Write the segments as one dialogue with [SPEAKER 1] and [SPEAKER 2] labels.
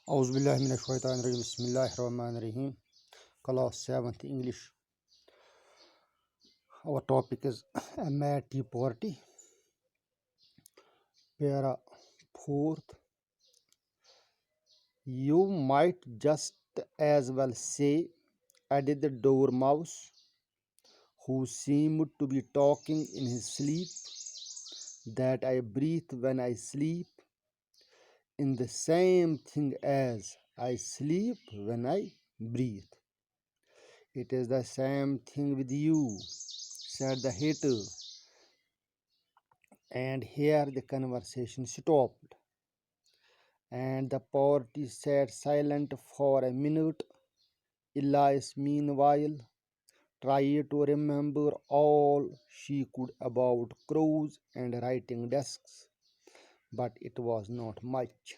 [SPEAKER 1] Auzubillahiminash-shaytanir-rajim. Bismillahir-rahmanir-rahim. Class 7th English. Our topic is MAT poverty. Para 4th. You might just as well say, added the dormouse, who seemed to be talking in his sleep, that I breathe when I sleep, in the same thing as I sleep when I breathe. It is the same thing with you, said the hater. And here the conversation stopped, and the party sat silent for a minute. Elias, meanwhile, tried to remember all she could about crows and writing desks, but it was not much.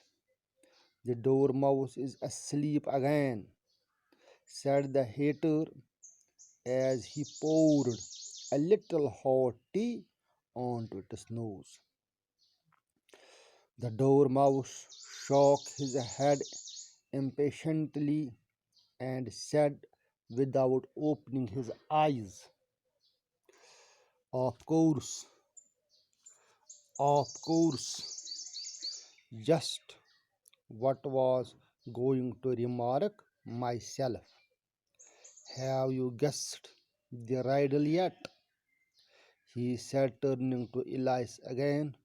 [SPEAKER 1] The dormouse is asleep again, said the hater as he poured a little hot tea onto its nose. The dormouse shook his head impatiently and said without opening his eyes, Of course, of course, just what was going to remark myself. Have you guessed the riddle yet? He said, turning to Elias again.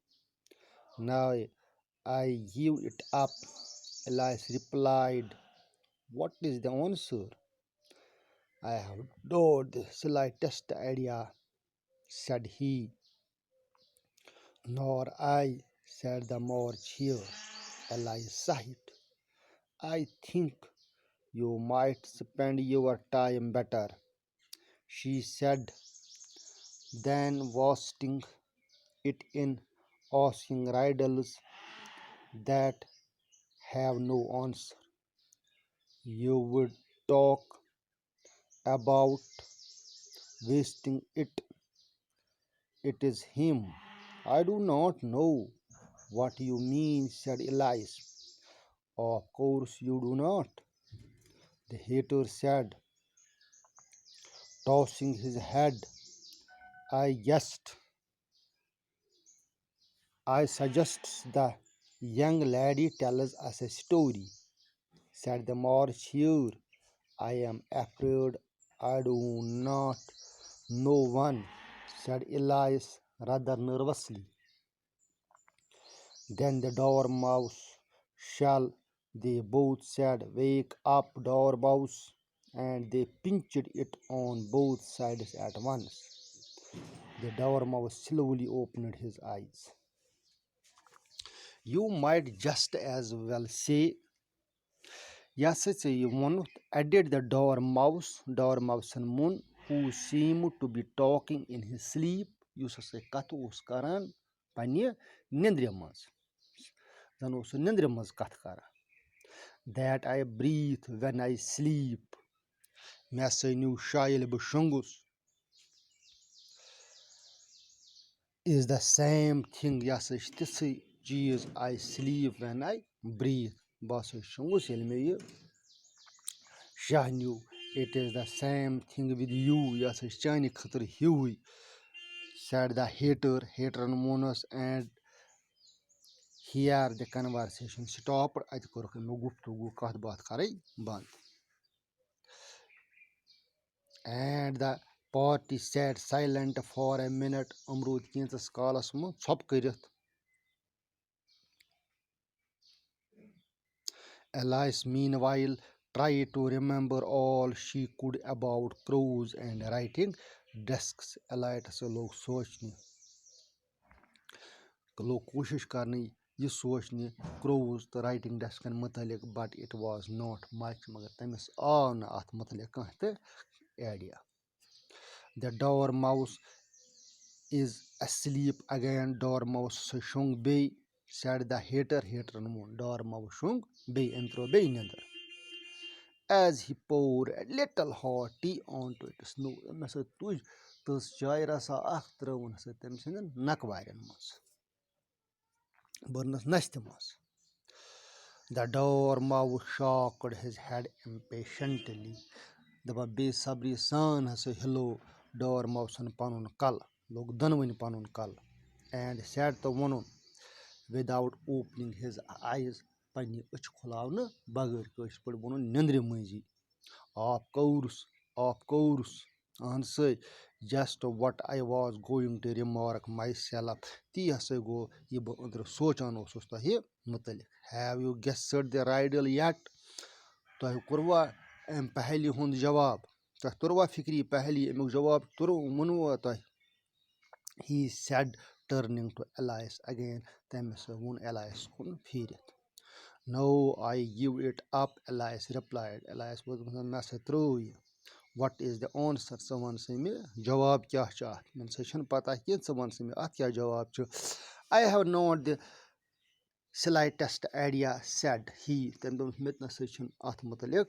[SPEAKER 1] Now I give it up, Elias replied. What is the answer? I have not the slightest idea, said he. Nor I, said the more cheer. Elias sighed. I think you might spend your time better, she said, then wasting it in asking riddles that have no answer. You would talk about wasting it. It is him. I do not know what you mean, said Elias. Of course you do not, the hater said, tossing his head. I suggest the young lady tells us a story, said the marcher. I am afraid I do not know one, said Elias rather nervously. Then the dormouse shall, they both said. Wake up, dormouse, and they pinched it on both sides at once. The dormouse slowly opened his eyes. You might just as well say, yes, added the dormouse moon, who seemed to be talking in his sleep. Kat us karan panye nindre maz. Zan us nindre maz kat karan. That I breathe when I sleep. Mesenu shail b'shungus is the same thing. Yes, cheese I sleep when I breathe. Bas shungus elme Shahnu, it is the same thing with you. Yes, Chani Khatar Huey, said the hater Monos, and here the conversation stopped. I think and the party sat silent for a minute. Amrut Kinsas Kalas Mo, Sop Kirit. Elias, meanwhile, tried to remember all she could about crows and writing desks. Elias लोग सोचने लोग कोशिश करने ये सोचने क्रोज तो writing डेस्कन मुतलिक but it was not much मगर तमिस आव न अथ मुतलिक कह ते idea the dormouse is asleep again dormouse shung bey said the hater moon dormouse shung bey entro bey nender as he poured a little hot tea onto its nose mesa tuj tus chai rasa akh trawun sa tem sinen nakwarin mas Burnus Nestimus. The Dormouse shocked his head impatiently. دَپان بے صبری سان ہسا ہِلو ڈورماوسن پنُن کلہٕ لوٚگ دۄنوٕنی پنُن کلہٕ and set تہٕ ووٚنُن without opening his eyes پنٛنہِ أچھ کھُلاونہٕ بغٲر کٲشِر پٲٹھۍ ووٚنُن نیٚنٛدرِ منٛزی آف کورس اہن سٲے just what I was going to remark myself تی ہسا گوٚو یہِ بہٕ أنٛدرٕ سونٛچان اوسُس تۄہہِ مُتعلِق ہیو یوٗ گیسٕڈ دِ رایڈل یٹ تۄہہِ کوٚروا اَمہِ پہلہِ ہُنٛد جواب تۄہہِ توٚروا فِکری پہلی اَمیُک جواب ووٚنوا تۄہہِ he said turning two ایلایس again تٔمۍ ہسا ووٚن ایلایس کُن پھیٖرِتھ نو آی گِو اِٹ اپ ایلایس رِپلایڈ ایلایس ووٚن مےٚ ہسا ترٛٲو یہِ وٹ اِز دِ آنسر ژٕ وَن سا مےٚ جواب کیٛاہ چھُ اَتھ مےٚ نسا چھُنہٕ پتہ کینٛہہ ژٕ وَن سا مےٚ اَتھ کیٛاہ جواب چھُ I have not the slightest idea said he تٔمۍ دوٚپ مےٚ تہِ نسا چھُنہٕ اَتھ مُتعلِق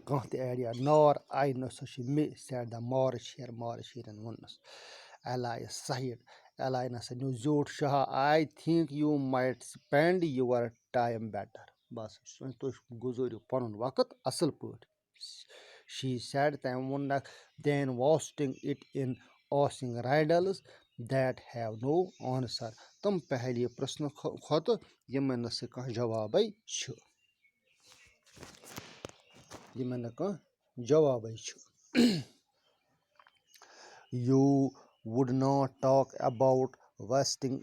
[SPEAKER 1] کانٛہہ تہِ آیڈیا نار آی نسا چھُ مےٚ سیڈ دَ مارٕچ ہیرن ووٚننَس ایلایس سایڈ ایلاین ہسا نیوٗ زیوٗٹھ شاہ I think you might spend your time better بہٕ ہسا چھُس تُہۍ گُزٲرِو پنُن وقت اصل پٲٹھۍ شی سیڈ تٔمۍ ووٚننکھ than wasting it in asking riddles that have no answer تِم پہلے پرٛژھنہٕ کھۄتہٕ یِمن نہٕ سُہ کانٛہہ جوابے چھُ You would not talk about wasting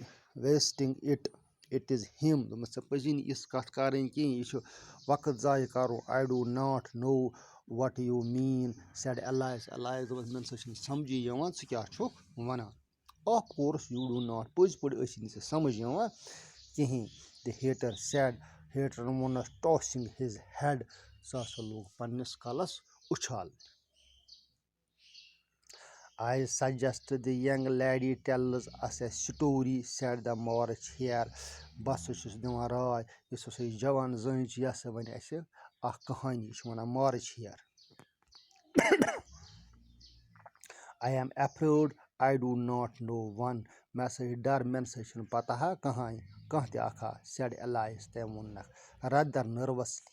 [SPEAKER 1] it. It is him. دوٚپمَس ژےٚ پَزی نہٕ یِژھ کَتھ کَرٕنۍ کِہیٖنۍ یہِ چھُ وقت ضایہِ کَرُن I do not know what you mean said Elias. دوٚپمَس مےٚ نسا چھُنہٕ سَمجھی یِوان ژٕ کیٛاہ چھُکھ وَنان Of course you do not. پٔزۍ پٲٹھۍ ٲسی نہٕ ژےٚ سَمجھ یِوان کِہیٖنۍ The hater said. ہیٹرن ووٚننَس tossing his head. سُہ ہسا لوگ پنٛنِس کَلَس اُچھالنہِ I suggest the young lady tells us a story said the March hare. بہٕ ہسا چھُس دِوان راے یُس ہسا یہِ جوان زٔنۍ چھِ یہِ ہسا وَنہِ اَسہِ اکھ کہانی یہِ چھُ وَنان مارٕچ ہیر I am afraid I do not know one. مےٚ ہسا چھُ ڈر مےٚ نسا چھُنہٕ پتہ کانٛہہ تہِ اکھا said Elias. تٔمۍ ووٚننکھ rather nervously.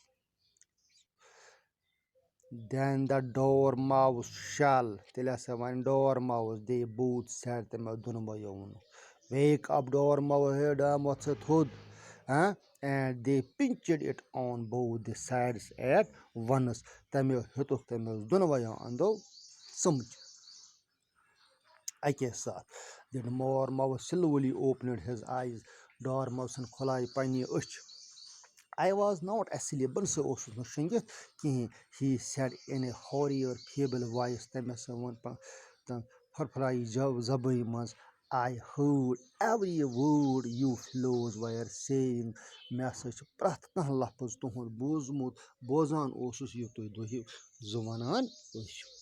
[SPEAKER 1] Then the dormouse shall. تیٚلہِ ہسا وَنہِ dormouse. They both said. تٔمۍ دۄنوَیو ووٚنُکھ wake up dormouse. ہے ڈاموتھ ژٕ تھوٚد and they pinched it on both the sides at once. تٔمۍ ہیوٚتُکھ تٔمِس دۄنوَیو اَندو ژٕمٕچ اَکے ساتہٕ Then dormouse slowly opened his eyes. ڈارماوسن کھُلایہِ پنٛنہِ أچھ I was not asleep. بہٕ نسا اوسُس نہٕ شٔنٛگِتھ کِہیٖنۍ He said in a horrier feeble voice. تٔمۍ ہسا ووٚن پھرپھرایہِ زبٲنۍ منٛز I heard every word you fellows were saying. مےٚ ہسا چھُ پرٛٮ۪تھ کانٛہہ لفظ تُہُنٛد بوزان اوسُس یہِ تُہۍ دۄہہِ زٕ وَنان ٲسِو